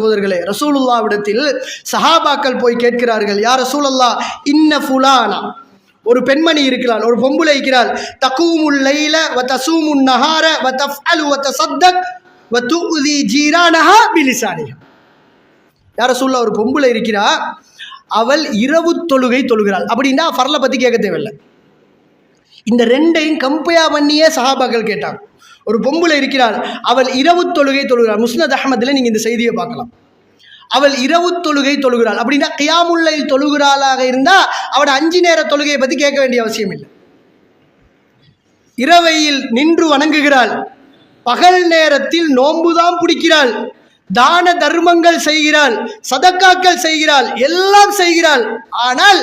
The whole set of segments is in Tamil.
சகோதரர்களே, ரசூலுல்லாவிடத்தில் சஹாபாக்கள் போய் கேட்கிறார்கள், யா ரசூலல்லாஹ், இன்ன ஃபுலானா, ஒரு பெண்மணி இருக்கிறாள், ஒரு பொம்புளை இருக்கிறாள், தகூமுல் லைல வ தஸூமுன் நஹார வ தஃஅலு வ தஸத்தக் வ துஉதி ஜீரானஹா பிலிசானிஹா. யா ரசூலுல்லாஹ், ஒரு பொம்புளை இருக்கிறா, அவள் இரவு தொழுகை தொழுகிறாள். அப்படின்னா ஃபர்ல பற்றி கேட்க தேவையில்லை. இந்த ரெண்டையும் கம்பேர் பண்ணியே சஹாபாக்கள் கேட்டாங்க. ஒரு பொம்புளை இருக்கிறாள், அவள் இரவு தொழுகை தொழுகிறாள். முஸ்னத் அஹ்மதில் நீங்கள் இந்த செய்தியை பார்க்கலாம். அவள் இரவு தொழுகை தொழுகிறாள் அப்படின்னா கியாமுல் லைல் தொழுகிறாளாக இருந்தால் அவள் 5 நேர தொழுகையை பற்றி கேட்க வேண்டிய அவசியம் இல்லை. இரவையில் நின்று வணங்குகிறாள், பகல் நேரத்தில் நோன்புதான் பிடிக்கிறாள், தான தர்மங்கள் செய்கிறாள், சதக்காக்கள் செய்கிறாள், எல்லாம் செய்கிறாள். ஆனால்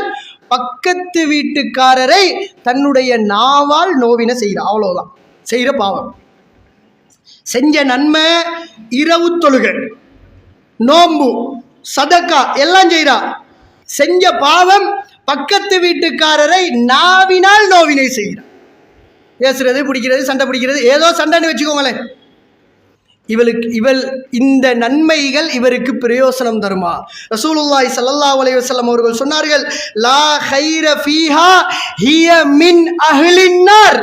பக்கத்து வீட்டுக்காரரை தன்னுடைய நாவால் நோவின செய்கிறாள். அவ்வளவுதான் செய்கிற பாவம். செஞ்ச நன்மை இரவு தொழுகை, நோம்பு, சதக்கா எல்லாம் செய்கிறா. செஞ்ச பாவம் பக்கத்து வீட்டுக்காரரை நாவினால் நோவினை செய்கிறார். பேசுறது, பிடிக்கிறது, சண்டை பிடிக்கிறது, ஏதோ சண்டைன்னு வச்சுக்கோங்களேன். இவள் இந்த நன்மைகள் இவருக்கு பிரயோசனம் தருமா? ரசூலுல்லாஹி ஸல்லல்லாஹு அலைஹி வஸல்லம் அவர்கள் சொன்னார்கள், லா கைர ஃபீஹா ஹிய மின் அஹ்லின் நார்.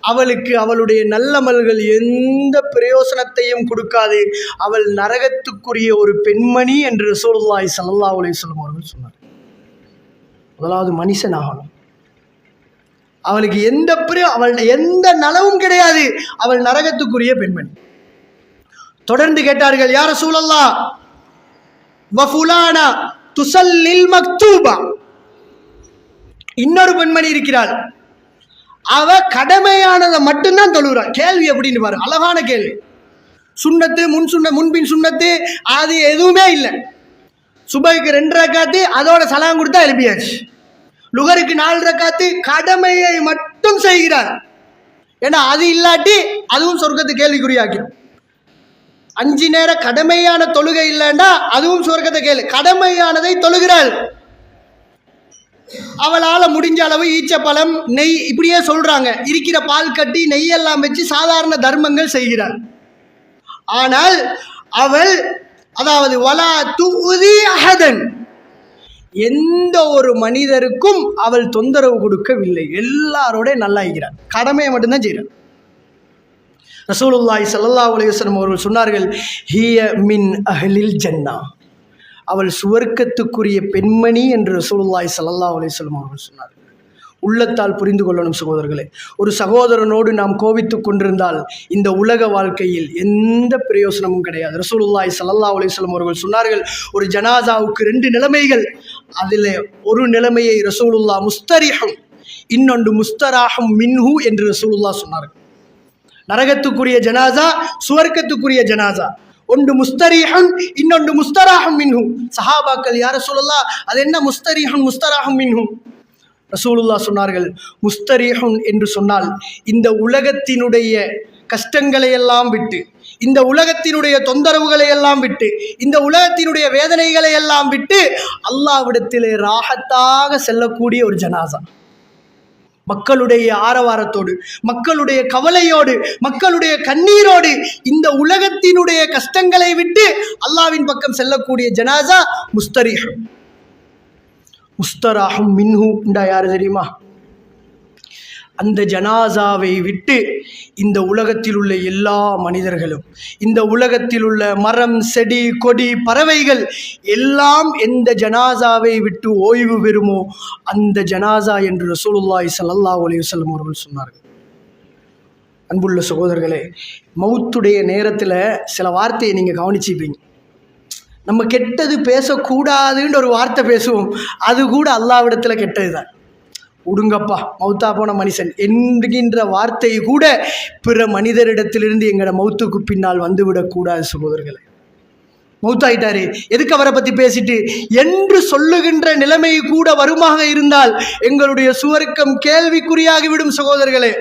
அவளுக்கு அவளுடைய நல்லமல்கள் எந்த பிரயோசனத்தையும் கொடுக்காது, அவள் நரகத்துக்குரிய ஒரு பெண்மணி என்று ரசூலுல்லாஹி ஸல்லல்லாஹு அலைஹி வஸல்லம் அவர்கள் சொன்னார். முதலாவது மனுஷன் ஆகணும். அவளுக்கு அவள் எந்த நலவும் கிடையாது, அவள் நரகத்துக்குரிய பெண்மணி. தொடர்ந்து கேட்டார்கள், யா ரசூலல்லாஹ், வ ஃபுலானா துஸல்லில் மக்தூபா. இன்னொரு பெண்மணி இருக்கிறாள், அவ கடமையானதை மட்டும்தான் தொழுகிறாள். கேள்வி எப்படின்னு பாரு, அழகான கேள்வி. சுன்னத்து, முன்பின் சுன்னத்து அது எதுவுமே இல்லை. சுபைக்கு 2 ரக்காத்து, அதோட சலாம் கொடுத்தா எழுப்பியாச்சு. லுகருக்கு 4 ரக்காத்து, கடமையை மட்டும் செய்கிறார். ஏன்னா அது இல்லாட்டி அதுவும் சொர்க்கத்தை கேள்விக்குறியாக்கிறோம். 5 நேர கடமையான தொழுகை இல்லைன்னா அதுவும் சொர்க்கத்தை கடமையானதை தொழுகிறாள். அவளால் முடிஞ்ச அளவு ஈச்சப்பழம், நெய், இப்படியே சொல்றாங்க, இருக்கிற பால் கட்டி நெய்யெல்லாம் வச்சு சாதாரண தர்மங்கள் செய்கிறாள். ஆனால் அவள், அதாவது வலா துஉதி அஹதன், எந்த ஒரு மனிதருக்கும் அவள் தொந்தரவு கொடுக்கவில்லை, எல்லாரோட நல்லா இருக்கிறாள், கடமையை மட்டும்தான் செய்கிறாள். ரசூலுல்லாஹி ஸல்லல்லாஹு அலைஹி வஸல்லம் அவர்கள் சொன்னார்கள், ஹிய மின் அஹ்லில் ஜன்னா, அவள் சுவர்க்கத்துக்குரிய பெண்மணி என்று ரசூலுல்லாஹி ஸல்லல்லாஹு அலைஹி வஸல்லம் அவர்கள் சொன்னார்கள். உள்ளத்தால் புரிந்து கொள்ளணும் சகோதரர்களே. ஒரு சகோதரனோடு நாம் கோபித்துக் கொண்டிருந்தால் இந்த உலக வாழ்க்கையில் எந்த பிரயோசனமும் கிடையாது. ரசூலுல்லாஹி ஸல்லல்லாஹு அலைஹி வஸல்லம் அவர்கள் சொன்னார்கள், ஒரு ஜனாசாவுக்கு 2 நிலைமைகள். அதில் ஒரு நிலைமையை ரசூலுல்லாஹ் முஸ்தரிஹும், இன்னொன்று முஸ்தராஹும் மின்ஹு என்று ரசூலுல்லாஹ் சொன்னார்கள். நரகத்துக்குரிய ஜனாசா, சுவர்க்கத்துக்குரிய ஜனாசா. ஒன்று முஸ்தரிஹுன், இன்னொன்று முஸ்தராஹும் மின்ஹு. சஹாபாக்கள், யா ரசூலுல்லாஹ், அது என்ன முஸ்தரிஹுன் முஸ்தராஹும் மின்ஹு? ரசூலுல்லாஹ் சொன்னார்கள், முஸ்தரிஹுன் என்று சொன்னால் இந்த உலகத்தினுடைய கஷ்டங்களை எல்லாம் விட்டு, இந்த உலகத்தினுடைய தொந்தரவுகளை எல்லாம் விட்டு, இந்த உலகத்தினுடைய வேதனைகளை எல்லாம் விட்டு அல்லாஹ்விடத்திலே ராஹத்தாக செல்லக்கூடிய ஒரு ஜனாசா. மக்களுடைய ஆரவாரத்தோடு, மக்களுடைய கவலையோடு, மக்களுடைய கண்ணீரோடு இந்த உலகத்தினுடைய கஷ்டங்களை விட்டு அல்லாஹ்வின் பக்கம் செல்லக்கூடிய ஜனாசா முஸ்தரிஹுன். முஸ்தராஹும் மின்ஹு என்றா யாரு தெரியுமா? அந்த ஜனாசாவை விட்டு இந்த உலகத்தில் உள்ள எல்லா மனிதர்களும், இந்த உலகத்தில் உள்ள மரம், செடி, கொடி, பறவைகள் எல்லாம் எந்த ஜனாசாவை விட்டு ஓய்வு பெறுமோ அந்த ஜனாசா என்று ரசூலுல்லாஹி ஸல்லல்லாஹு அலைஹி வஸல்லம் அவர்கள் சொன்னார்கள். அன்புள்ள சகோதரர்களே, மௌத்துடைய நேரத்தில் சில வார்த்தையை நீங்கள் கவனிச்சிப்பீங்க. நம்ம கெட்டது பேசக்கூடாதுன்ற ஒரு வார்த்தை பேசுவோம், அது கூட அல்லாஹ்விடத்தில் கெட்டது தான். உடுங்கப்பா, மௌத்தா போன மனுஷன் என்கின்ற வார்த்தை கூட பிற மனிதரிடத்திலிருந்து எங்களோட மௌத்துக்கு பின்னால் வந்துவிடக்கூடாது சகோதரர்களே. மௌத்தாயிட்டாரு, எதுக்கு அவரை பற்றி பேசிட்டு என்று சொல்லுகின்ற நிலைமை கூட வருமாக இருந்தால் எங்களுடைய சுவர்க்கம் கேள்விக்குறியாகிவிடும் சகோதரர்களே.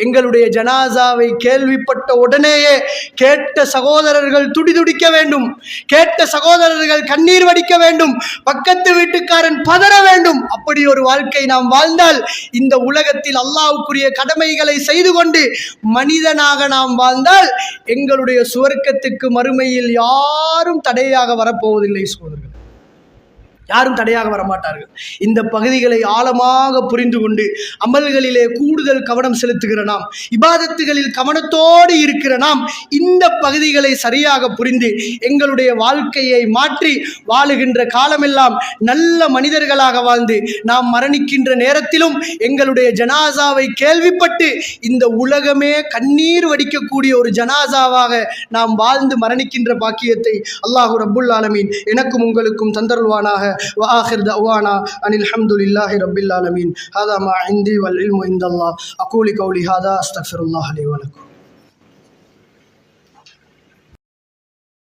எங்களுடைய ஜனாசாவை கேள்விப்பட்ட உடனேயே கேட்ட சகோதரர்கள் துடிதுடிக்க வேண்டும், கேட்ட சகோதரர்கள் கண்ணீர் வடிக்க வேண்டும், பக்கத்து வீட்டுக்காரன் பதற வேண்டும். அப்படி ஒரு வாழ்க்கை நாம் வாழ்ந்தால் இந்த உலகத்தில் அல்லாஹ்வுக்குரிய கடமைகளை செய்து கொண்டு மனிதனாக நாம் வாழ்ந்தால் எங்களுடைய சுவர்க்கத்துக்கு மறுமையில் யாரும் தடையாக வரப்போவதில்லை சகோதரர்கள், யாரும் தடையாக வரமாட்டார்கள். இந்த பகுதிகளை ஆழமாக புரிந்து கொண்டு அமல்களிலே கூடுதல் கவனம் செலுத்துகிற நாம், இபாதத்துகளில் கவனத்தோடு இருக்கிற நாம் இந்த பகுதிகளை சரியாக புரிந்து எங்களுடைய வாழ்க்கையை மாற்றி வாழுகின்ற காலமெல்லாம் நல்ல மனிதர்களாக வாழ்ந்து நாம் மரணிக்கின்ற நேரத்திலும் எங்களுடைய ஜனாசாவை கேள்விப்பட்டு இந்த உலகமே கண்ணீர் வடிக்கக்கூடிய ஒரு ஜனாசாவாக நாம் வாழ்ந்து மரணிக்கின்ற பாக்கியத்தை அல்லாஹு ரப்புல் ஆலமீன் எனக்கும் உங்களுக்கும் தந்தருள்வானாக. وآخر دعوانا أن الحمد لله رب العالمين. هذا ما عندي والعلم عند الله. أقول قولي هذا أستغفر الله لي ولكم.